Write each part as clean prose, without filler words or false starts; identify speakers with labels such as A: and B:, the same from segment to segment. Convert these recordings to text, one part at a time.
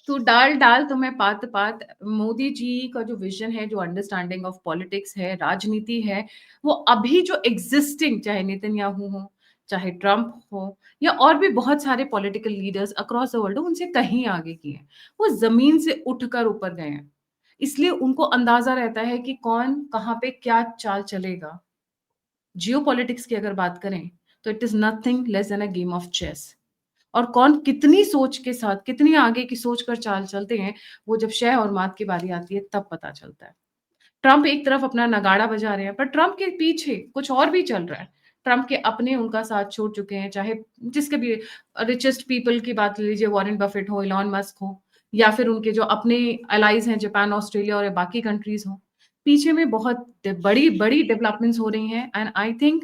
A: तो डाल डाल तो मैं पात पात, मोदी जी का जो विजन है, जो अंडरस्टैंडिंग ऑफ पॉलिटिक्स है, राजनीति है, वो अभी जो एग्जिस्टिंग, चाहे नेतन्याहू हो, चाहे ट्रम्प हो, या और भी बहुत सारे political leaders across the world, उनसे कहीं आगे की है। वो जमीन से उठकर ऊपर गए हैं, इसलिए उनको अंदाजा रहता है कि कौन कहाँ पे क्या चाल चलेगा। जियो की अगर बात करें, तो it is nothing less than a game of chess. और कौन कितनी सोच के साथ, कितनी आगे की सोच कर चाल चलते हैं, वो जब शह और मात की बारी आती है तब पता चलता है। ट्रम्प एक तरफ अपना नगाड़ा बजा रहे हैं, पर ट्रम्प के पीछे कुछ और भी चल रहा है। ट्रम्प के अपने उनका साथ छोड़ चुके हैं, चाहे जिसके भी रिचेस्ट पीपल की बात ले लीजिए, वॉरेन बफेट हो, इलॉन मस्क हो, या फिर उनके जो अपने अलाइज हैं, जापान, ऑस्ट्रेलिया और बाकी कंट्रीज हो। पीछे में बहुत बड़ी बड़ी डेवलपमेंट्स हो रही हैं, एंड आई थिंक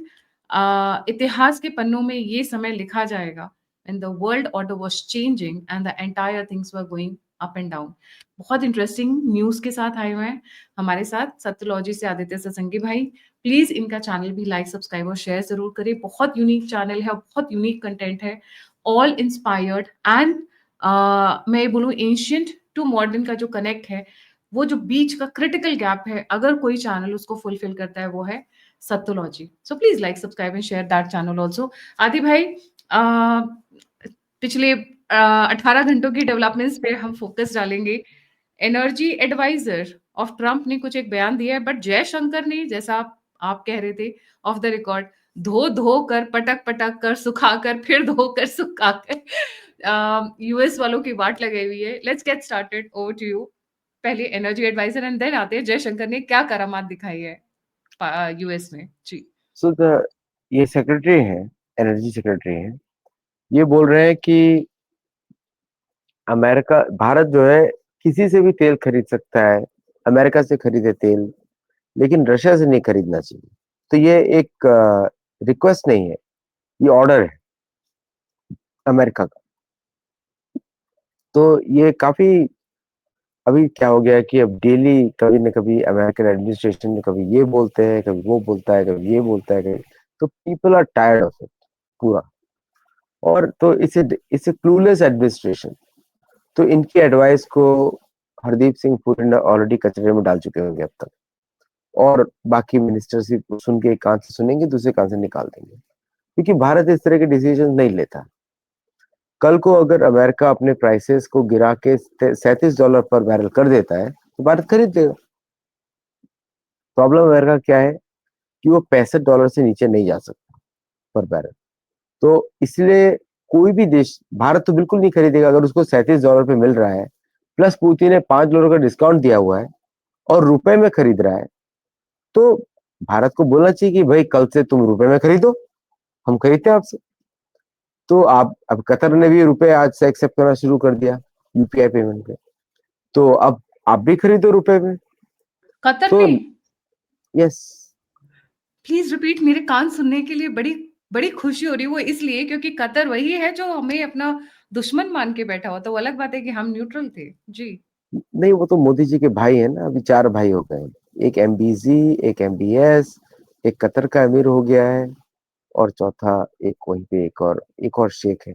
A: इतिहास के पन्नों में ये समय लिखा जाएगा, and the world order was changing and the entire things were going up and down। बहुत इंटरेस्टिंग न्यूज के साथ आए हुए हैं हमारे साथ सत्यलॉजी से आदित्य सत्संगी भाई। प्लीज इनका चैनल भी लाइक, सब्सक्राइब और शेयर जरूर करें। बहुत यूनिक चैनल है और बहुत यूनिक कंटेंट है, ऑल इंस्पायर्ड एंड मैं बोलूँ एंशियंट टू मॉडर्न का जो कनेक्ट है, वो जो बीच का क्रिटिकल गैप है, अगर कोई चैनल उसको फुलफिल करता है वो है Satyalogy. So please like, subscribe and share that channel also. आदि भाई, पिछले 18 घंटों की डेवलपमेंट्स पे हम फोकस डालेंगे। एनर्जी एडवाइजर ऑफ ट्रम्प ने कुछ एक बयान दिया है, बट जयशंकर ने, जैसा आप कह रहे थे ऑफ द रिकॉर्ड, धो धो कर, पटक पटक कर, सुखा कर, फिर धो कर, सुखा कर यूएस वालों की वाट लगाई हुई है। Let's get started, over to you. पहले एनर्जी एडवाइजर एंड देन आते हैं जयशंकर ने क्या करामात दिखाई है यूएस में। जी।
B: सो द ये सेक्रेटरी हैं, एनर्जी सेक्रेटरी हैं, ये बोल रहे हैं कि अमेरिका भारत जो है किसी से भी तेल खरीद सकता है, अमेरिका से खरीदे तेल, लेकिन रशिया से नहीं खरीदना चाहिए। तो ये एक रिक्वेस्ट नहीं है, ये ऑर्डर है अमेरिका का। तो ये काफी, अभी क्या हो गया है कि अब डेली कभी न कभी अमेरिकन एडमिनिस्ट्रेशन में कभी ये बोलते हैं, कभी वो बोलता है, कभी ये बोलता है, कभी, तो people are tired of it पूरा। और तो इसे क्लूलेस एडमिनिस्ट्रेशन। तो इनकी एडवाइस को हरदीप सिंह पुरी ने ऑलरेडी कचरे में डाल चुके होंगे अब तक, और बाकी मिनिस्टर्स ही सुन के एक कान से सुनेंगे, दूसरे कान से निकाल देंगे, क्योंकि भारत इस तरह के डिसीजन नहीं लेता। कल को अगर अमेरिका अपने प्राइसेस को गिरा के $37 पर बैरल कर देता है तो भारत खरीद लेगा। प्रॉब्लम अमेरिका क्या है कि वो $65 से नीचे नहीं जा सकता पर बैरल। तो इसलिए कोई भी देश, भारत तो बिल्कुल नहीं खरीदेगा अगर उसको $37 पे मिल रहा है, प्लस पुतिन ने $5 का डिस्काउंट दिया हुआ है और रुपए में खरीद रहा है। तो भारत को बोलना चाहिए कि भाई कल से तुम रुपए में खरीदो, हम खरीदते हैं आपसे। तो आप, अब कतर ने भी रुपए आज से एक्सेप्ट करना शुरू कर दिया यूपीआई पेमेंट पे, तो अब आप भी खरीदो रुपए में।
A: कतर
B: तो
A: ने,
B: यस,
A: प्लीज रिपीट, मेरे कान सुनने के लिए बड़ी बड़ी खुशी हो रही है। वो इसलिए क्योंकि कतर वही है जो हमें अपना दुश्मन मान के बैठा हुआ, तो वो अलग बात है कि हम न्यूट्रल थे। जी।
B: नहीं वो तो मोदी जी के भाई है ना, अभी 4 भाई हो गए, एक एमबीजी, एक एमबीएस, एक कतर का अमीर हो गया है, और चौथा एक वहीं पे एक और शेख है।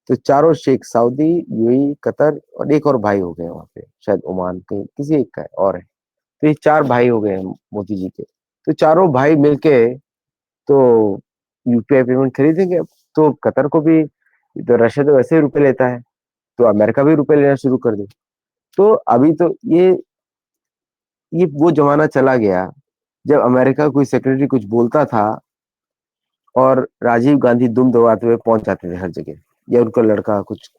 B: तो चारों शेख, सऊदी, यूएई, कतर, और एक और भाई हो गए वहां पे, शायद ओमान के किसी एक का है और है। तो ये 4 भाई हो गए हैं मोदी जी के। तो चारों भाई मिलके तो यूपीआई पेमेंट खरीदेंगे अब। तो कतर को भी, तो रशिया तो वैसे ही रुपए लेता है, तो अमेरिका भी रुपए लेना शुरू कर दे। तो अभी तो ये वो जमाना चला गया जब अमेरिका कोई सेक्रेटरी कुछ बोलता था और राजीव गांधी दुम दबाते हुए पहुंच जाते थे हर जगह, या उनका लड़का कुछ,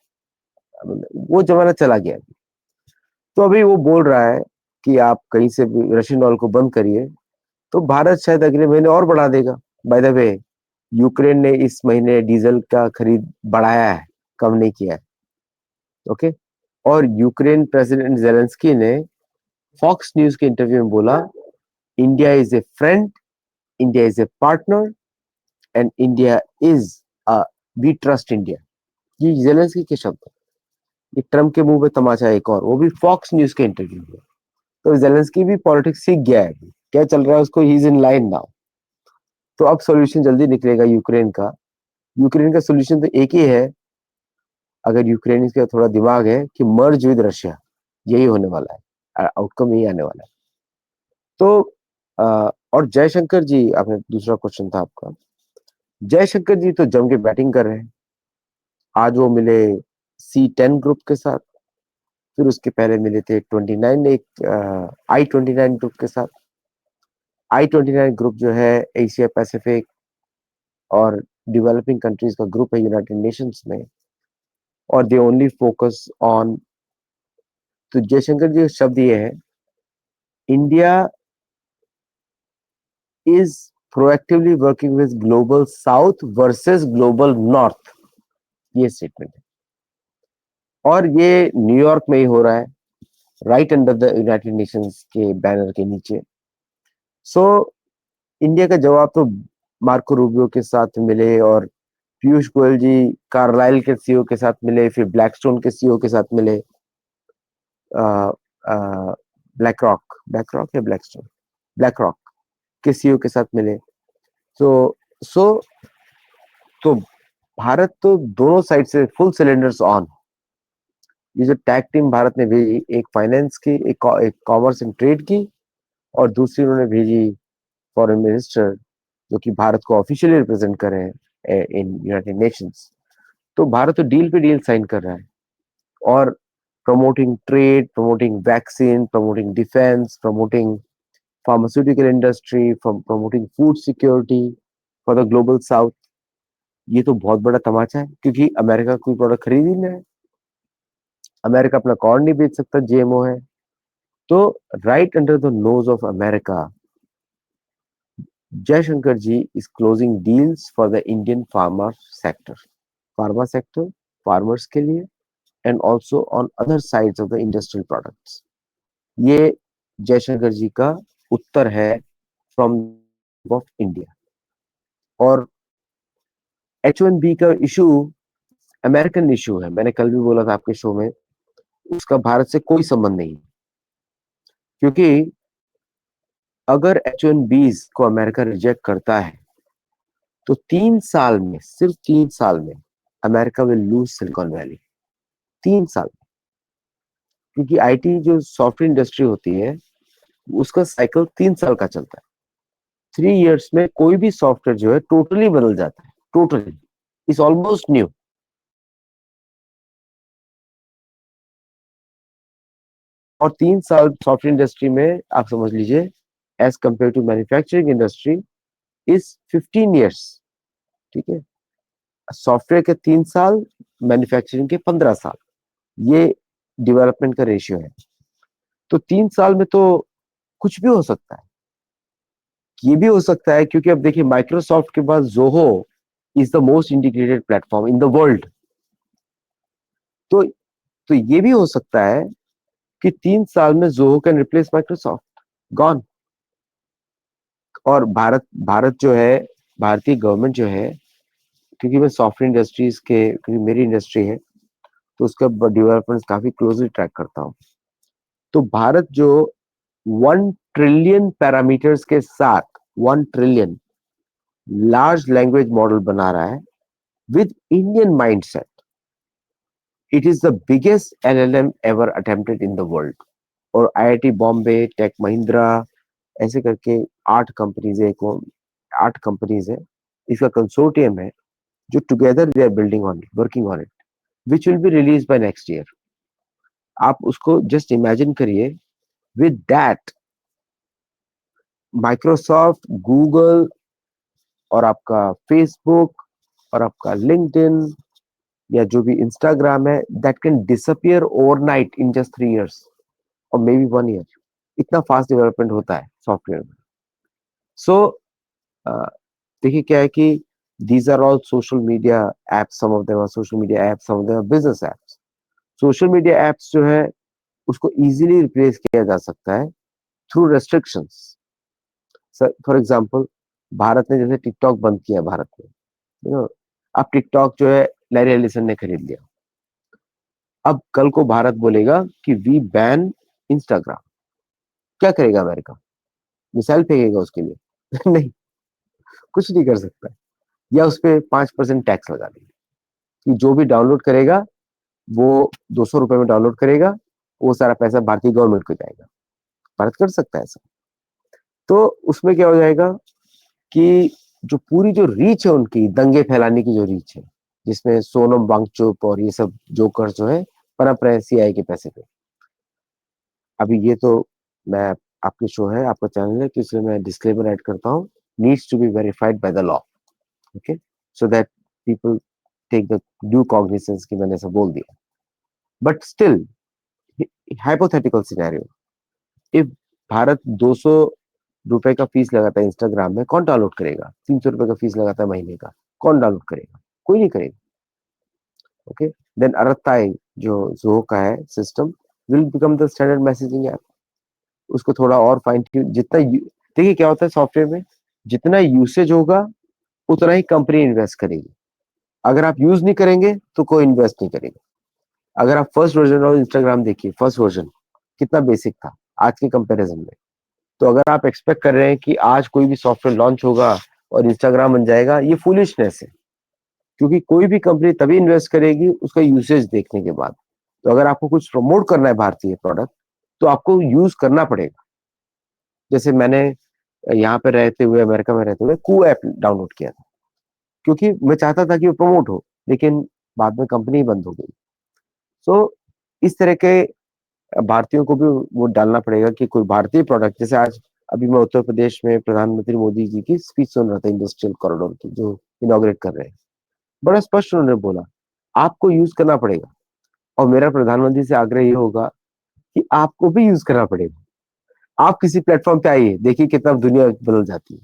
B: वो जमाना चला गया। तो अभी वो बोल रहा है कि आप कहीं से भी रशियन ऑयल को बंद करिए, तो भारत शायद अगले महीने और बढ़ा देगा। बाय द वे, यूक्रेन ने इस महीने डीजल का खरीद बढ़ाया है, कम नहीं किया है। ओके। और यूक्रेन प्रेसिडेंट जेलेंस्की ने फॉक्स न्यूज के इंटरव्यू में बोला, India is a friend, India is a partner, and India is we trust India. ये जेलेंस्की के शब्द हैं। ये ट्रम्प के मुंह पे तमाचा एक और, वो भी फॉक्स न्यूज के इंटरव्यू में। तो जेलेंस्की भी पॉलिटिक्स सीख गया है, क्या चल रहा है उसको, he is in line now. तो अब सॉल्यूशन जल्दी निकलेगा यूक्रेन का। यूक्रेन का सॉल्यूशन तो एक ही है अगर यूक्रेन का थोड़ा दिमाग है कि मर्ज विद रशिया, यही होने वाला है, आउटकम यही आने वाला है। तो और जयशंकर जी, आपने दूसरा क्वेश्चन था आपका, जयशंकर जी तो जम के बैटिंग कर रहे हैं। आज वो मिले C10 ग्रुप के साथ, फिर उसके पहले मिले थे 29, एक I29 ग्रुप के साथ। I29 ग्रुप जो है एशिया पैसिफिक और डेवलपिंग कंट्रीज का ग्रुप है यूनाइटेड नेशंस में, और दे ओनली फोकस ऑन, तो जयशंकर जी का शब्द ये है, India is proactively working with global south versus global north, ये स्टेटमेंट है। और ये न्यूयॉर्क में ही हो रहा है, right under the United Nations के बैनर के नीचे। सो इंडिया का जवाब तो मार्को रूबियो के साथ मिले, और पीयूष गोयल जी कार्लाइल के सीईओ के साथ मिले, फिर ब्लैकस्टोन के सीईओ के साथ मिले, ब्लैक रॉक, ब्लैक रॉक या ब्लैकस्टोन, ब्लैक रॉक के सीईओ के साथ मिले। तो सो तो भारत तो दोनों साइड से फुल सिलेंडर्स ऑन। ये जो टैग टीम भारत ने भेजी, एक फाइनेंस की, एक कॉमर्स एंड ट्रेड की, और दूसरी उन्होंने भेजी फॉरेन मिनिस्टर, जो कि भारत को ऑफिशियली रिप्रेजेंट कर रहे हैं इन यूनाइटेड नेशंस। तो भारत तो डील पे डील साइन कर रहा है, और promoting trade, promoting vaccine, promoting defence, promoting pharmaceutical industry, promoting food security for the global south. ये तो बहुत बड़ा तमाचा है, क्योंकि अमेरिका कोई प्रोडक्ट खरीद ही नहीं है, अमेरिका अपना कॉर्न नहीं बेच सकता, GMO है। तो right under the nose of America, Jaishankar ji is closing deals for the Indian pharma sector, farmers के लिए, and also on other sides of the industrial products. ये जयशंकर जी का उत्तर है फ्रॉम ऑफ इंडिया। और H1B का इशू अमेरिकन इशू है, मैंने कल भी बोला था आपके शो में, उसका भारत से कोई संबंध नहीं, क्योंकि अगर H1Bs को अमेरिका रिजेक्ट करता है, तो 3 साल में, सिर्फ 3 साल में, America will lose silicon valley. 3 साल, क्योंकि IT जो सॉफ्टवेयर इंडस्ट्री होती है, उसका साइकिल 3 साल का चलता है। 3 इयर्स में कोई भी सॉफ्टवेयर जो है टोटली बदल जाता है, टोटली, इज ऑलमोस्ट न्यू। और 3 साल सॉफ्टवेयर इंडस्ट्री में आप समझ लीजिए, as compare to manufacturing industry is 15 years. ठीक है, सॉफ्टवेयर के 3 साल, मैन्युफैक्चरिंग के 15 साल, ये डेवलपमेंट का रेशियो है। तो 3 साल में तो कुछ भी हो सकता है। ये भी हो सकता है, क्योंकि अब देखिए, माइक्रोसॉफ्ट के पास Zoho is the most integrated platform in the world. तो तो ये भी हो सकता है कि 3 साल में Zoho can replace Microsoft, gone. और भारत भारत जो है, भारतीय गवर्नमेंट जो है, क्योंकि मैं सॉफ्टवेयर इंडस्ट्रीज के, क्योंकि मेरी इंडस्ट्री है, तो उसका डेवलपमेंट काफी क्लोजली ट्रैक करता हूँ। तो भारत जो 1 ट्रिलियन पैरामीटर्स के साथ 1 ट्रिलियन लार्ज लैंग्वेज मॉडल बना रहा है with Indian mindset, it is the biggest LLM ever attempted in the world. और IIT बॉम्बे, टेक महिंद्रा, ऐसे करके 8 कंपनीज है, 8 कंपनीज है, इसका कंसोर्टियम है, जो together they are building on it, working on it, which will be release by next year. आप उसको जस्ट इमेजिन करिए, विद दैट माइक्रोसॉफ्ट, गूगल, और आपका फेसबुक, और आपका लिंक्डइन, या जो भी इंस्टाग्राम है, that can disappear overnight in just 3 years, और मे बी 1 ईयर। इतना फास्ट डेवलपमेंट होता है सॉफ्टवेयर में। सो देखिए क्या है कि these are all social media apps, some of them are social media apps, some of them are business apps. Social media apps जो है, उसको इजीली रिप्लेस किया जा सकता है through restrictions. For example, Bharat ने जैसे टिकटॉक बंद किया भारत में, यू नो, अब टिकटॉक जो है लैरी एलिसन ने खरीद लिया। अब कल को भारत बोलेगा कि वी बैन इंस्टाग्राम, क्या करेगा अमेरिका? मिसाइल फेंकेगा उसके लिए? नहीं, कुछ नहीं कर सकता, या उस पर 5% टैक्स लगा देगा कि जो भी डाउनलोड करेगा वो 200 रुपए में डाउनलोड करेगा, वो सारा पैसा भारतीय गवर्नमेंट को जाएगा। भारत कर सकता है ऐसा। तो उसमें क्या हो जाएगा कि जो पूरी जो रीच है उनकी, दंगे फैलाने की जो रीच है, जिसमें सोनम वांगचुक और ये सब जोकर जो है पनप रहे सीआई के पैसे पे। अभी ये तो मैं, आपकी शो है, आपका चैनल है, तो इसलिए मैं डिस्क्लेमर ऐड करता हूँ, needs to be verified by the law, okay, so that people take the due cognizance कि मैंने ऐसा बोल दिया। But still, hypothetical scenario, if Bharat 200 रुपए का फीस लगाता है इंस्टाग्राम में, कौन डाउनलोड करेगा? 300 रुपए का फीस लगाता है महीने का, कौन डाउनलोड करेगा? कोई नहीं करेगा। ओके, देन अरत्ताई जो जोहो का है system will become the standard messaging app. उसको थोड़ा और फाइन ट्यून, देखिए क्या होता है सॉफ्टवेयर में, जितना यूसेज होगा उतना ही कंपनी इन्वेस्ट करेगी। अगर आप यूज नहीं करेंगे तो कोई इन्वेस्ट नहीं करेगा। अगर आप फर्स्ट वर्जन ऑफ इंस्टाग्राम देखिए, फर्स्ट वर्जन कितना बेसिक था आज के कंपैरिजन में। तो अगर आप एक्सपेक्ट कर रहे हैं कि आज कोई भी सॉफ्टवेयर लॉन्च होगा और इंस्टाग्राम बन जाएगा, ये फूलिशनेस है। क्योंकि कोई भी कंपनी तभी इन्वेस्ट करेगी उसका यूसेज देखने के बाद। तो अगर आपको कुछ प्रमोट करना है भारतीय प्रोडक्ट, तो आपको यूज करना पड़ेगा। जैसे मैंने यहाँ पे रहते हुए, अमेरिका में रहते हुए कू ऐप डाउनलोड किया था, क्योंकि मैं चाहता था कि वो प्रमोट हो, लेकिन बाद में कंपनी बंद हो गई। सो इस तरह के भारतीयों को भी वो डालना पड़ेगा कि कोई भारतीय प्रोडक्ट, जैसे आज अभी मैं उत्तर प्रदेश में प्रधानमंत्री मोदी जी की स्पीच सुन रहा था इंडस्ट्रियल कॉरिडोर की, जो इनॉग्रेट कर रहे हैं। बड़ा स्पष्ट उन्होंने बोला, आपको यूज करना पड़ेगा। और मेरा प्रधानमंत्री से आग्रह ये होगा कि आपको भी यूज करना पड़ेगा। आप किसी प्लेटफॉर्म पे आइए, देखिए कितना दुनिया बदल जाती है।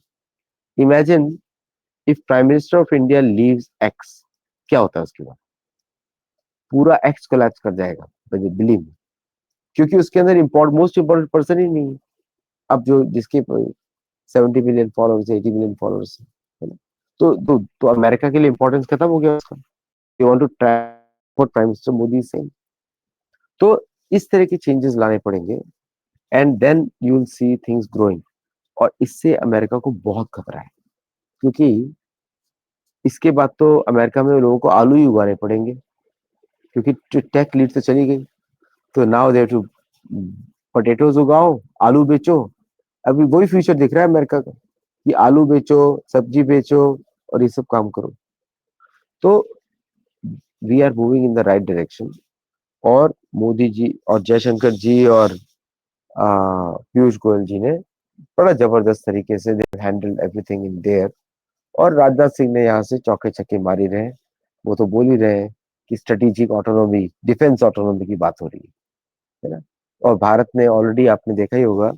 B: Imagine if prime minister of India leaves x, क्या होता है उसके बाद? पूरा एक्स कोलैप्स कर जाएगा, बिलीव मी। क्योंकि उसके अंदर मोस्ट इंपॉर्टेंट पर्सन ही नहीं है। अब जो जिसके 70 मिलियन फॉलोअर्स, 80 मिलियन फॉलोअर्स है ना, तो अमेरिका के लिए इंपॉर्टेंस खत्म हो गया उसका। You want to track what prime minister Modi is saying. तो इस तरह के चेंजेस लाने पड़ेंगे, and then you will see things growing. और इससे अमेरिका को बहुत खतरा है, क्योंकि इसके बाद तो अमेरिका में लोगों को आलू ही उगाने पड़ेंगे, क्योंकि टेक लीड तो चली गई। तो नाउ दे टू पोटैटोज उगाओ, आलू बेचो। अभी वही फ्यूचर दिख रहा है अमेरिका का, कि आलू बेचो, सब्जी बेचो और ये सब काम करो। तो we are moving in the right direction. और मोदी जी और जयशंकर जी और पीयूष गोयल जी ने बड़ा जबरदस्त तरीके से हैंडल एवरीथिंग इन देयर। और राजनाथ सिंह ने यहाँ से चौके छक्के मारी रहे। वो तो बोल ही रहे हैं कि स्ट्रेटेजिक ऑटोनॉमी, डिफेंस ऑटोनॉमी की बात हो रही है ना। और भारत ने ऑलरेडी, आपने देखा ही होगा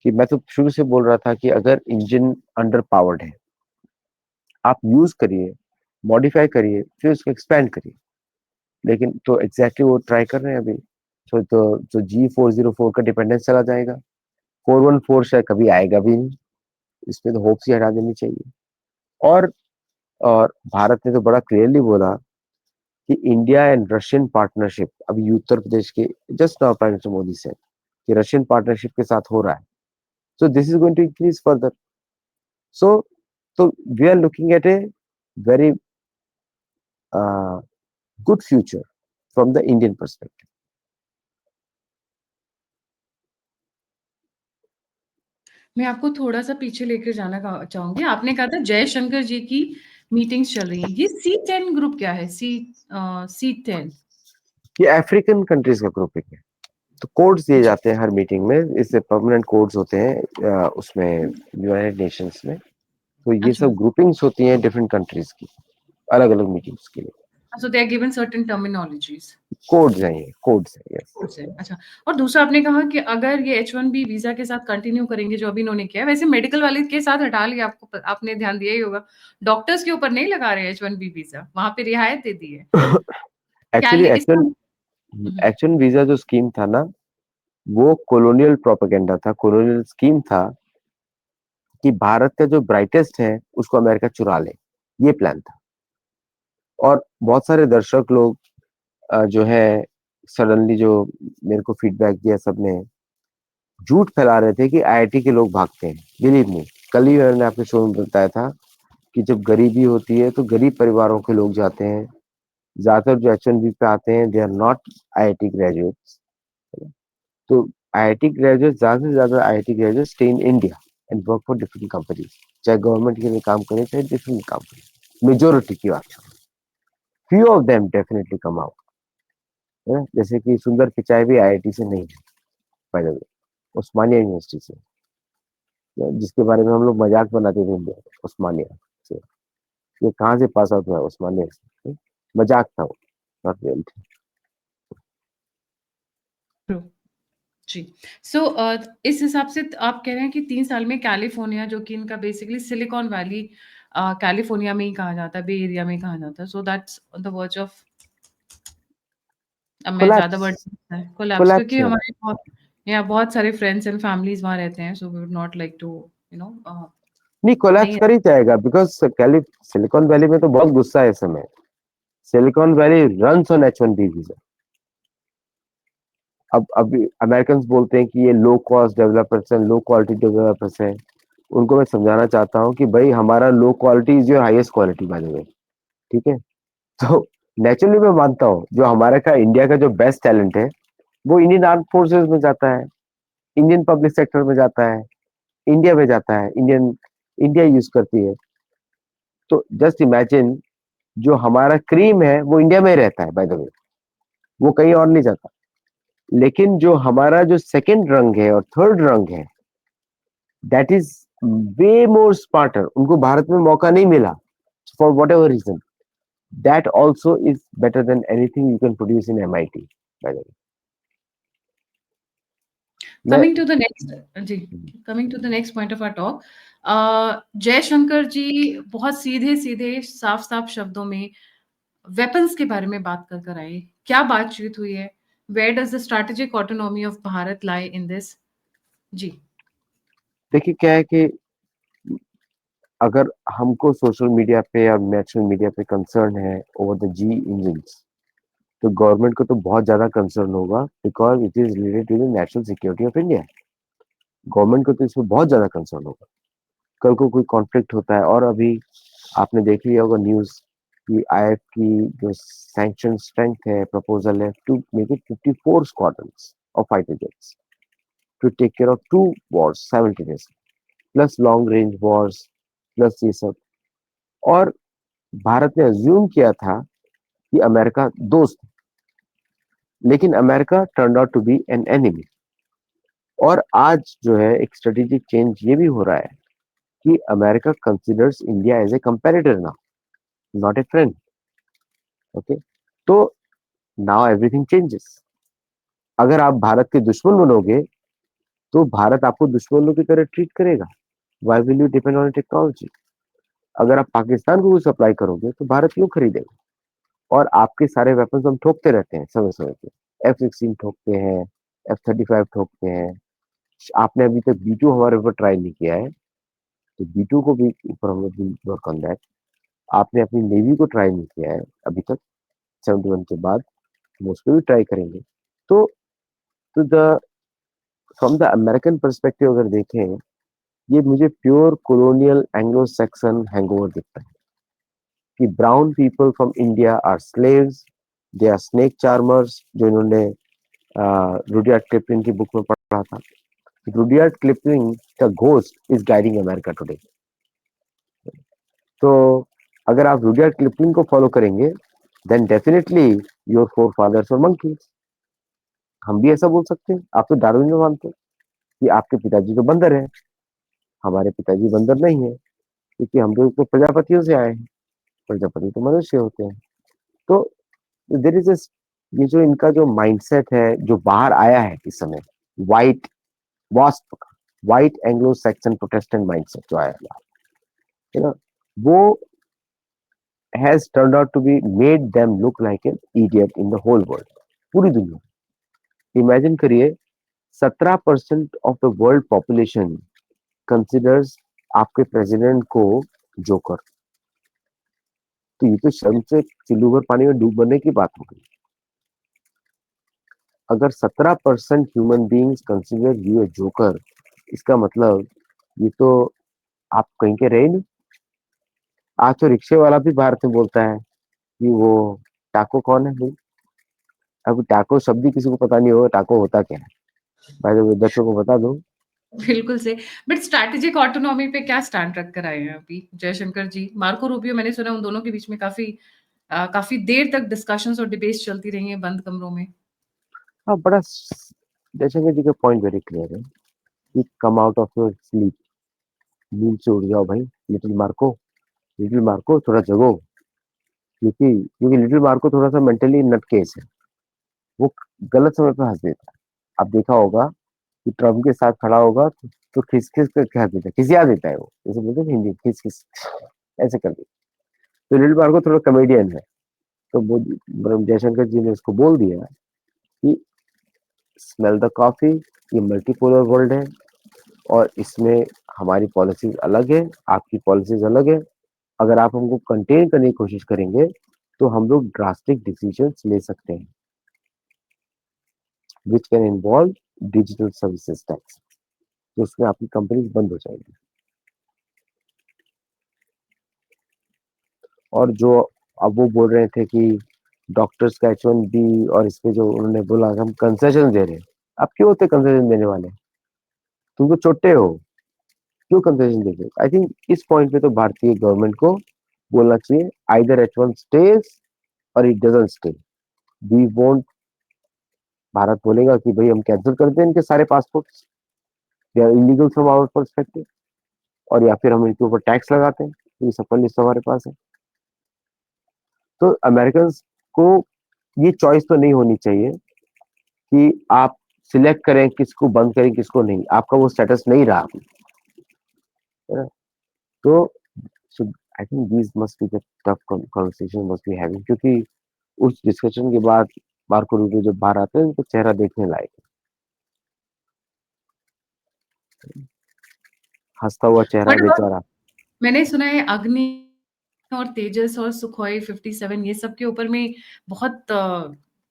B: कि मैं तो शुरू से बोल रहा था कि अगर इंजन अंडर पावर्ड है, आप यूज करिए, मॉडिफाई करिए, फिर उसको एक्सपैंड करिए। लेकिन तो एग्जैक्टली वो ट्राई कर रहे हैं अभी। तो G404 का डिपेंडेंस चला जाएगा। 414 शायद कभी आएगा भी नहीं। इसमें तो होप्स ही हटा देनी चाहिए। और और भारत ने तो बड़ा क्लियरली बोला कि इंडिया एंड रशियन पार्टनरशिप, अभी उत्तर प्रदेश के just now prime minister Modi से, कि रशियन पार्टनरशिप के साथ हो रहा है। So this is going to increase further. So तो we are looking at a very good future from the Indian perspective.
A: मैं आपको थोड़ा-सा पीछे लेकर जाना चाहूँगी। आपने कहा था जयशंकर जी की मीटिंग्स चल रही हैं। ये C10 ग्रुप क्या है? C10?
B: ये अफ्रीकन कंट्रीज का ग्रुपिंग है। तो कोड्स दिए
A: अच्छा,
B: जाते हैं हर मीटिंग में, इससे परमानेंट कोड्स होते हैं उसमें, यूनाइटेड नेशंस में। तो ये
A: अच्छा।
B: सब ग्रुपिंग्स होती हैं डिफरेंट कंट्रीज की, अलग अलग मीटिंग्स के लिए।
A: So they are given certain terminologies.
B: Codes हैं, ये कोड्स हैं, यस।
A: कोर्स है, अच्छा। और दूसरा आपने कहा कि अगर ये H1B वीज़ा के साथ कंटिन्यू करेंगे जो अभी इन्होंने किया है, वैसे मेडिकल वाले के साथ हटा लिया, आपने ध्यान दिया ही होगा। डॉक्टर्स के ऊपर नहीं लगा रहे हैं H1B वीज़ा, वहाँ पे रियायत दे दी है।
B: एक्चुअली
A: कैले
B: एच
A: इसका
B: वन
A: हुँ,
B: एच वन वीजा जो स्कीम था ना, वो कॉलोनियल प्रोपेगेंडा था, कॉलोनियल स्कीम था कि भारत का जो ब्राइटेस्ट है उसको अमेरिका चुरा ले, ये प्लान था। और बहुत सारे दर्शक लोग जो है, सडनली जो मेरे को फीडबैक दिया सबने, झूठ फैला रहे थे कि आईआईटी के लोग भागते हैं। बिलीव मी, कल ही मैंने आपके शो में बताया था कि जब गरीबी होती है तो गरीब परिवारों के लोग जाते हैं, ज्यादातर जो H1B पे आते हैं, they are not IIT graduates. तो IIT ग्रेजुएट, ज्यादा से ज्यादा IIT graduate stay in India and work for different companies, चाहे गवर्नमेंट के लिए काम करें चाहे डिफरेंट कंपनी। मेजोरिटी की बात, few of them definitely come out है। जैसे कि सुंदर पिचाई भी IIT से नहीं है, bye the way, Osmania university से, जिसके बारे में हम लोग मजाक बनाते थे इंडिया में, उस्मानिया से। ये कहाँ से पास आउट हुआ है? उस्मानिया से। मजाक था वो, नॉट रियलिटी।
A: ट्रू। जी। सो इस हिसाब से आप कह रहे हैं कि 3 साल में कैलिफ़ोर्निया, जो कि इनका बेसिकली सिलिकॉन वैली कैलिफ़ोर्निया में ही कहा जाता है, बे एरिया में ही कहा जाता है। So that's on the verge of, अब मैं ज़्यादा
B: कोलैप्स,
A: वर्ड कोलैप्स,
B: कोलैप्स
A: क्योंकि
B: है।
A: हमारे बहुत सारे फ्रेंड्स एंड फैमिलीज़ वहाँ रहते हैं, so we would not like to you know
B: नहीं, कोलैप्स
A: नहीं।
B: कर ही जाएगा, बिकॉज कैलि सिलिकॉन वैली में तो बहुत गुस्सा है इस समय। Silicon valley runs on H1B visa. अब अभी अमेरिकन बोलते हैं कि ये लो कॉस्ट डेवलपर्स हैं, लो क्वालिटी डेवलपर्स हैं। उनको मैं समझाना चाहता हूँ कि भाई, हमारा low quality is your highest quality, bye the वे। ठीक है। तो नेचुरली मैं मानता हूँ, जो हमारे का इंडिया का जो बेस्ट टैलेंट है, वो इंडियन आर्म फोर्सेस में जाता है, इंडियन पब्लिक सेक्टर में जाता है, इंडिया में जाता है, इंडिया यूज करती है। तो जस्ट इमेजिन, जो हमारा क्रीम है वो इंडिया में ही रहता है, बाय द वे, वो कहीं और नहीं जाता। लेकिन जो हमारा जो सेकंड रंग है और थर्ड रंग है, that is way more smarter. उनको भारत में मौका नहीं मिला, for whatever reason. That also is better than anything you can produce in MIT, by the way. मैं
A: कमिंग टू द नेक्स्ट, जी, coming to the next point of our talk, Jaishankar ji बहुत सीधे-सीधे, साफ-साफ शब्दों में वेपन्स के बारे में बात कर आए। क्या बातचीत हुई है? Where does the strategic autonomy of Bharat lie in this? जी।
B: देखिए क्या है कि अगर हमको सोशल मीडिया पे और नेशनल मीडिया पे कंसर्न है ओवर द जी इंजन्स, तो गवर्नमेंट को तो बहुत ज्यादा कंसर्न होगा, because it is related to the national security of India. Government को तो इसमें बहुत ज्यादा कंसर्न होगा। कल को कोई कॉन्फ्लिक्ट होता है, और अभी आपने देख लिया होगा न्यूज कि IF की जो सैंक्शन स्ट्रेंथ है, प्रपोजल है to make it 54 squadrons of fighter jets to take care of 2 wars simultaneously, plus long range wars, plus ये सब। और भारत ने अज्यूम किया था कि अमेरिका दोस्त है, लेकिन America turn out to be an enemy. और आज जो है एक स्ट्रेटेजिक चेंज ये भी हो रहा है कि America considers India as a comparator now, not a friend. Okay. तो नाउ एवरीथिंग चेंजेस। अगर आप भारत के दुश्मन बनोगे, तो भारत आपको दुश्मनों की तरह ट्रीट करेगा। Why will you depend on technology? अगर आप पाकिस्तान को सप्लाई करोगे, तो भारत क्यों खरीदेगा? और आपके सारे वेपन्स हम ठोकते रहते हैं समय समय पे। F-16 ठोकते हैं, F-35 ठोकते हैं। आपने अभी तक B2 हमारे ऊपर ट्राई नहीं किया है, तो B2 को भी ऊपर हम लोग वर्क ऑन दैट। आपने अपनी नेवी को ट्राई नहीं किया है अभी तक, 71 के बाद हम उस पर भी ट्राई करेंगे। तो the from the American perspective अगर देखें, ये मुझे pure colonial Anglo Saxon hangover दिखता है कि brown people from India are slaves, they are snake charmers, जो इन्होंने रुडयार्ड किपलिंग की बुक में पढ़ा था। रुडयार्ड किपलिंग का ghost is guiding America today. तो अगर आप रुडयार्ड किपलिंग को फॉलो करेंगे, then definitely your forefathers are monkeys. हम भी ऐसा बोल सकते हैं। आप तो डार्विन में मानते हैं कि आपके पिताजी तो बंदर है, हमारे पिताजी बंदर नहीं है, क्योंकि हम तो प्रजापतियों से आए हैं। प्रजापति तो मनुष्य होते हैं। तो देर इज ये जो इनका जो माइंडसेट है, जो बाहर आया है इस समय, व्हाइट वास्प, white Anglo Saxon Protestant mindset जो आया है ना, वो has turned out to be made them look like an idiot in the whole world, पूरी दुनिया। इमेजिन करिए, 17% of the world population considers आपके प्रेसिडेंट को जोकर। तो ये तो शर्म से चुल्लू भर पानी में डूब मरने की बात हो गई। अगर 17% human beings consider U A joker, इसका मतलब ये तो आप कहीं के रहे नहीं। आज तो रिक्शे वाला भी भारत में बोलता है कि वो टाको कौन है भाई? अब टाको शब्द ही किसी को पता नहीं होगा टाको होता क्या है। भाई तो दर्शकों को बता दो।
A: बिल्कुल से। बट स्ट्रैटेजिक ऑटोनॉमी पे क्या स्टैंड रख कर आए हैं अभी जयशंकर जी? मार्को रूबियो, मैंने सुना उन दोनों के बीच में काफी देर तक डिस्कशंस और डिबेट्स चलती रही हैं बंद कमरों में।
B: हाँ, बड़ा जयशंकर जी का पॉइंट वेरी क्लियर है कि come out of your sleep, नींद से उठ जाओ भाई। लिटिल मार्को, लिटिल मार्को थोड़ा जगो। क्योंकि क्योंकि लिटिल मार्को थोड़ा सा मेंटली नट केस है। वो गलत समय पे हंस देता है। आप देखा होगा कि ट्रम्प के साथ खड़ा होगा तो खिस खिस करके हंस देता है, खिसिया देता है वो, जैसे बोलते हैं ना हिंदी, खिस खिस ऐसे कर देता है। तो लिटिल मार्को थोड़ा कॉमेडियन है। तो जयशंकर जी ने उसको बोल दिया कि स्मेल द कॉफी, ये मल्टीपोलर वर्ल्ड है और इसमें हमारी पॉलिसीज अलग है, आपकी पॉलिसीज अलग है। अगर आप हमको कंटेन करने की कोशिश करेंगे तो हम लोग ड्रास्टिक डिसीजंस ले सकते हैं, which can involve digital services tax. तो उसमें आपकी कंपनी बंद हो जाएगी। और जो अब वो बोल रहे थे कि डॉक्टर्स का H1B और इस पे जो उन्होंने बोला कि हम कंसेशन दे रहे हैं। आप क्यों होते कंसेशन देने वाले? तुम तो छोटे हो, क्यों कंसेशन देते? आई थिंक इस पॉइंट पे तो भारतीय गवर्नमेंट को बोलना चाहिए, आइदर H1 स्टेज और it doesn't stay. We won't, Bharat बोलेगा कि भाई हम कैंसिल कर दें इनके सारे passports, they are illegal from our perspective, और या फिर हम इनके ऊपर टैक्स लगाते हैं। तो ये सबका लिस्ट हमारे पास है। तो अमेरिकन को ये चॉइस तो नहीं होनी चाहिए कि आप सिलेक्ट करें किसको बंद करें किसको नहीं। आपका वो स्टेटस नहीं रहा, है ना? तो I think these must be the tough conversation must be having, क्योंकि उस डिस्कशन के बाद मार्को रूबियो जब बाहर आते हैं उनका चेहरा देखने लायक है। हंसता हुआ चेहरा
A: व्हाट अबाउट,
B: बेचारा।
A: मैंने सुना है अग्नि और तेजस और सुखोई 57 ये सब के ऊपर में बहुत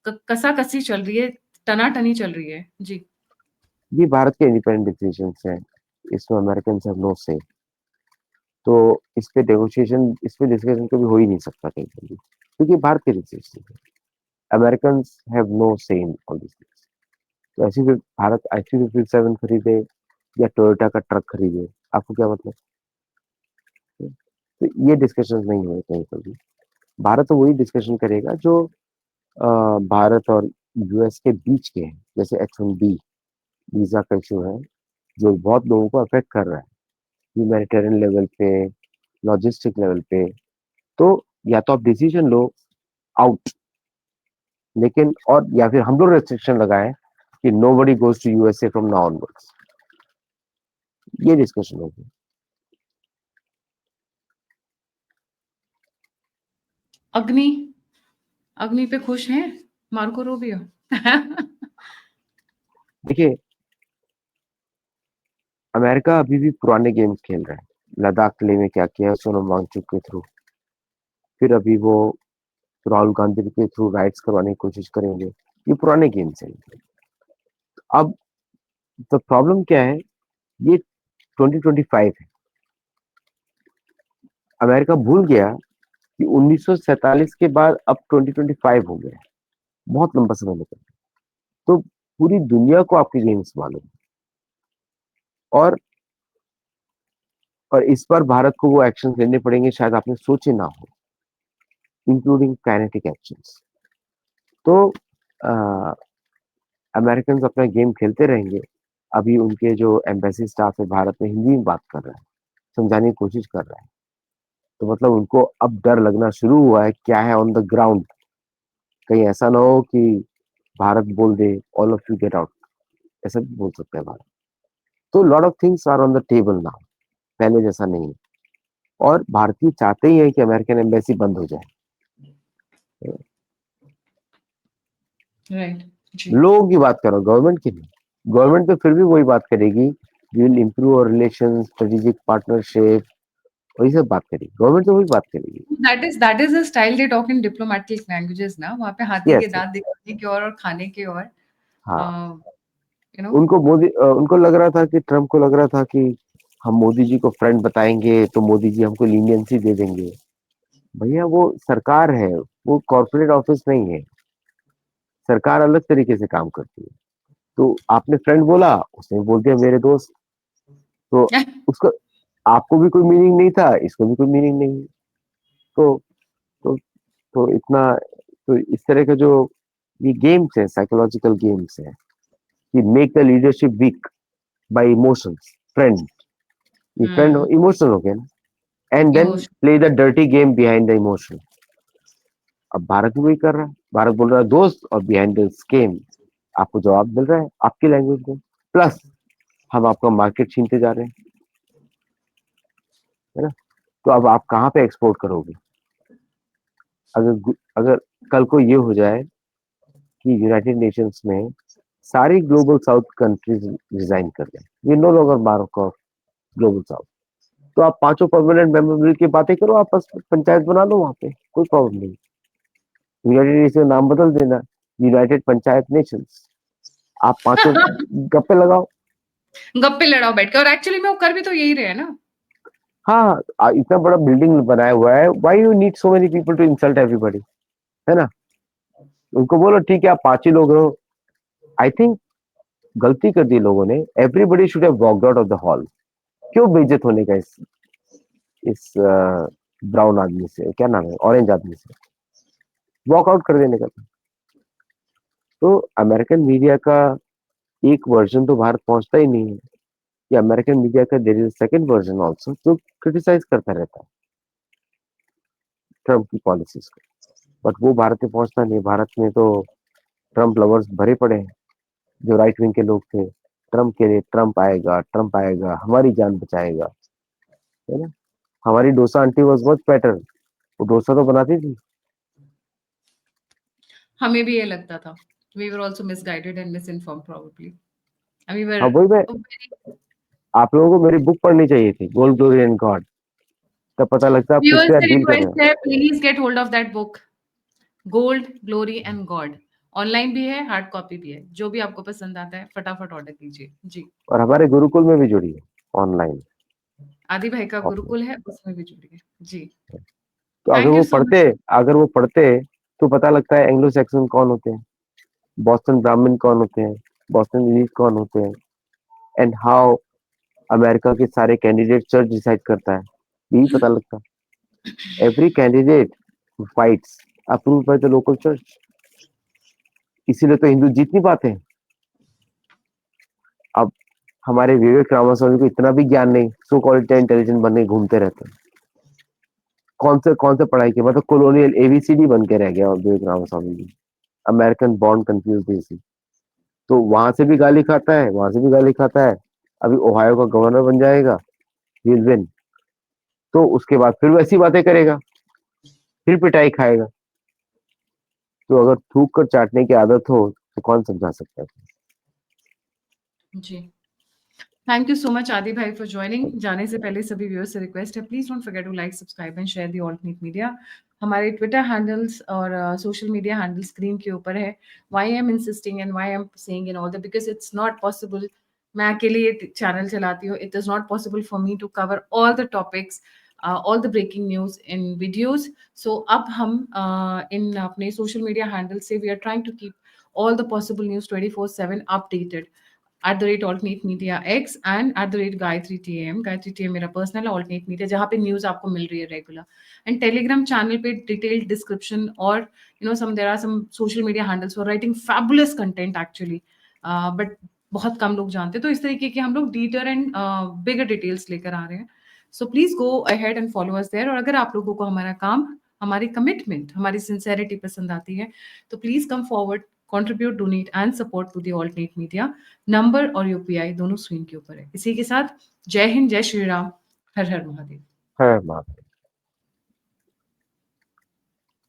A: कसा-कसी चल रही है, टनाटनी चल रही है। जी।
B: ये भारत के इंडिपेंडेंट डिसीजन हैं, इसमें अमेरिकन हैव नो से। तो इस पे नेगोशिएशन, इस पे डिस्कशन कभी हो ही नहीं सकता कहीं पर भी, क्योंकि भारत के डिसीजन है। अमेरिकन हैव नो से इन ऑल दिस थिंग्स। तो ऐसी फिर भारत I-57 खरीदे या टोयोटा का ट्रक खरीदे, आपको क्या मतलब? तो ये डिस्कशन नहीं हुए कहीं पर भी। भारत तो वही डिस्कशन करेगा जो भारत और यूएस के बीच के हैं, जैसे H1B वीजा का इशू है जो बहुत लोगों को अफेक्ट कर रहा है, ह्यूमैनिटेरियन लेवल पे, लॉजिस्टिक लेवल पे। तो या तो आप डिसीजन लो आउट, लेकिन और या फिर हम लोग रेस्ट्रिक्शन लगाएं कि nobody goes to USA from now onwards. ये डिस्कशन होगी।
A: अग्नि, अग्नि पे खुश हैं मार्को रूबियो?
B: देखिए, अमेरिका अभी भी पुराने गेम्स खेल रहा है। लद्दाख किले में क्या किया सोनम वांगचुक के थ्रू, फिर अभी वो राहुल गांधी के थ्रू राइट्स करवाने की कोशिश करेंगे। ये पुराने गेम्स हैं। अब तो प्रॉब्लम क्या है, ये 2025 है। अमेरिका भूल गया कि 1947 के बाद अब 2025 हो गया है। बहुत लंबा समय निकल गया। तो पूरी दुनिया को आपके गेम्स मालूम है। और और इस बार भारत को वो एक्शन लेने पड़ेंगे शायद आपने सोचे ना हो, इंक्लूडिंग काइनेटिक एक्शंस। तो अमेरिकन अपना गेम खेलते रहेंगे। अभी उनके जो एम्बेसी स्टाफ है भारत में हिंदी में बात कर रहा है, समझाने की कोशिश कर रहा है। तो मतलब उनको अब डर लगना शुरू हुआ है क्या है ऑन द ग्राउंड। कहीं ऐसा ना हो कि भारत बोल दे all of you get out, ऐसा भी बोल सकता है भारत। तो lot of things are on the table now, पहले जैसा नहीं है। और भारतीय चाहते ही है कि अमेरिकन एम्बेसी बंद हो जाए।
A: राइट। जी।
B: लोगों की बात करो, गवर्नमेंट की नहीं। गवर्नमेंट तो फिर भी वही बात करेगी, वी विल इम्प्रूव और रिलेशन, स्ट्रेटेजिक पार्टनरशिप, वही सब बात करेगी। गवर्नमेंट तो वही बात करेगी।
A: That is the style they talk in diplomatic languages ना, वहाँ पे हाथी के
B: यस,
A: दांत दिखाने की और खाने की और
B: हाँ।
A: You know.
B: उनको उनको लग रहा था कि ट्रम्प को लग रहा था कि हम मोदी जी को फ्रेंड बताएंगे तो मोदी जी हमको लीनियंसी दे देंगे। भैया वो सरकार है, वो कॉर्पोरेट ऑफिस नहीं है। सरकार अलग तरीके से काम करती है। तो आपने फ्रेंड बोला, उसने बोल दिया मेरे दोस्त। तो उसका आपको भी कोई मीनिंग नहीं था, इसको भी कोई मीनिंग नहीं है। तो तो तो इतना, तो इस तरह का जो ये गेम्स है, साइकोलॉजिकल गेम्स है, कि make the leadership weak by emotions, friend, ये फ्रेंड
A: हम्म।
B: इमोशनल हो गया ना, and then
A: emotion.
B: Play the dirty game behind the emotion. अब भारत भी वही कर रहा है। भारत बोल रहा है दोस्त, और बिहाइंड दिस गेम आपको जवाब मिल रहा है आपकी लैंग्वेज में, प्लस हम आपका मार्केट छीनते जा रहे हैं, है ना। तो अब आप कहाँ पे एक्सपोर्ट करोगे? अगर अगर कल को ये हो जाए कि यूनाइटेड नेशंस में सारी ग्लोबल साउथ कंट्रीज रिजाइन कर दें, we no longer part of global south, तो आप पांचों परमानेंट मेंबर मिल के बातें करो, आपस में पंचायत बना लो, वहां पे कोई प्रॉब्लम नहीं। यूनाइटेड नेशन नाम बदल देना, यूनाइटेड पंचायत नेशंस, आप पांचों गप्पे लगाओ।
A: गप्पे लड़ाओ बैठ के, और एक्चुअली में वो कर भी तो यही रहे हैं ना।
B: हाँ, इतना बड़ा बिल्डिंग बनाया हुआ है, why you need so many people to insult everybody, है ना। उनको बोलो ठीक है आप पांच ही लोग रहो। आई थिंक गलती कर दी लोगों ने, everybody should have walked out of the hall. क्यों बेइज्जत होने का इस ब्राउन आदमी से, क्या नाम है, ऑरेंज आदमी से, वॉकआउट कर देने का था। तो अमेरिकन मीडिया का एक वर्जन तो भारत पहुंचता ही नहीं है, कि अमेरिकन मीडिया का there is second version also जो क्रिटिसाइज करता रहता है ट्रम्प की पॉलिसीज को, बट वो भारत में पहुंचता नहीं। भारत में तो ट्रम्प लवर्स भरे पड़े हैं, जो राइट विंग के लोग थे, ट्रम्प के लिए, ट्रम्प आएगा हमारी जान बचाएगा, है ना। हमारी dosa aunty was much better, वो डोसा तो बनाती थी।
A: हमें भी ये लगता था। We were also misguided and misinformed probably. And we
B: हाँ
A: वर
B: वही मैं, आप लोगों को मेरी बुक पढ़नी चाहिए थी, गोल्ड ग्लोरी एंड गॉड, तब पता लगता है आप
A: व्यूअर्स
B: किसके साथ
A: से
B: डील कर रहे हो।
A: रिक्वेस्ट है, please get hold of that book, gold glory and God. Online भी है, हार्ड कॉपी भी है, जो भी आपको पसंद आता है फटाफट ऑर्डर कीजिए जी।
B: और हमारे गुरुकुल में भी जुड़िए ऑनलाइन।
A: आदि भाई का
B: ऑफलाइन।
A: गुरुकुल है, उसमें भी जुड़िए जी।
B: तो
A: थैंक यू सो मच।
B: अगर वो पढ़ते तो पता लगता है एंग्लो सैक्सन कौन होते हैं, बॉस्टन ब्राह्मण कौन होते हैं, बॉस्टन एलीट कौन होते हैं, एंड हाउ अमेरिका के सारे कैंडिडेट चर्च डिसाइड करता है, यही पता लगता। Every candidate fights approve by the local church, इसीलिए तो हिंदू जीत नहीं पाते हैं। अब हमारे विवेक रामास्वामी को इतना भी ज्ञान नहीं, सो कॉल्ड इंटेलिजेंट बनने घूमते रहते हैं। कौन से पढ़ाई के, मतलब कॉलोनियल एबीसीडी बन के रह गया विवेक रामास्वामी जी, अमेरिकन बॉर्न कंफ्यूज देसी। तो वहां से भी गाली खाता है, वहां से भी गाली खाता है। अभी ओहायो का गवर्नर बन जाएगा, विल विन, तो उसके बाद फिर वैसी बातें करेगा, फिर पिटाई खाएगा। तो अगर थूक कर चाटने की आदत हो तो कौन समझा सकता है।
A: जी, थैंक यू सो मच आदि भाई फॉर ज्वाइनिंग। जाने से पहले सभी व्यूअर्स से रिक्वेस्ट है, please don't forget to like, subscribe and share the alternate media. हमारे ट्विटर हैंडल्स और सोशल मीडिया हैंडल स्क्रीन के ऊपर है। Why I am insisting and why I am saying in all that, because it's not possible, मैं अकेले ये channel चलाती हूँ, it is not possible for me to cover all the topics, all the breaking news in videos. So अब हम इन अपने social media handle से we are trying to keep all the possible news 24/7 updated @alternate media X and @Gayatri TM। Gayatri TM मेरा personal है, alternate media जहाँ पे news आपको मिल रही है रेगुलर। एंड टेलीग्राम चैनल पे डिटेल्ड डिस्क्रिप्शन, और some there are some social media handles for writing fabulous content actually, but बहुत कम लोग जानते हैं। तो इस तरीके के हम लोग डीटर एंड बिगर डिटेल्स लेकर आ रहे हैं। So please go ahead and follow us there. और अगर आप लोगों को हमारा काम, हमारी कमिटमेंट, हमारी सिंसेरिटी पसंद आती है, तो please come forward, contribute, donate and support to the alternate media। Number और यूपीआई दोनों स्क्रीन के ऊपर है। इसी के साथ जय हिंद, जय श्री राम, हर हर महादेव।
B: है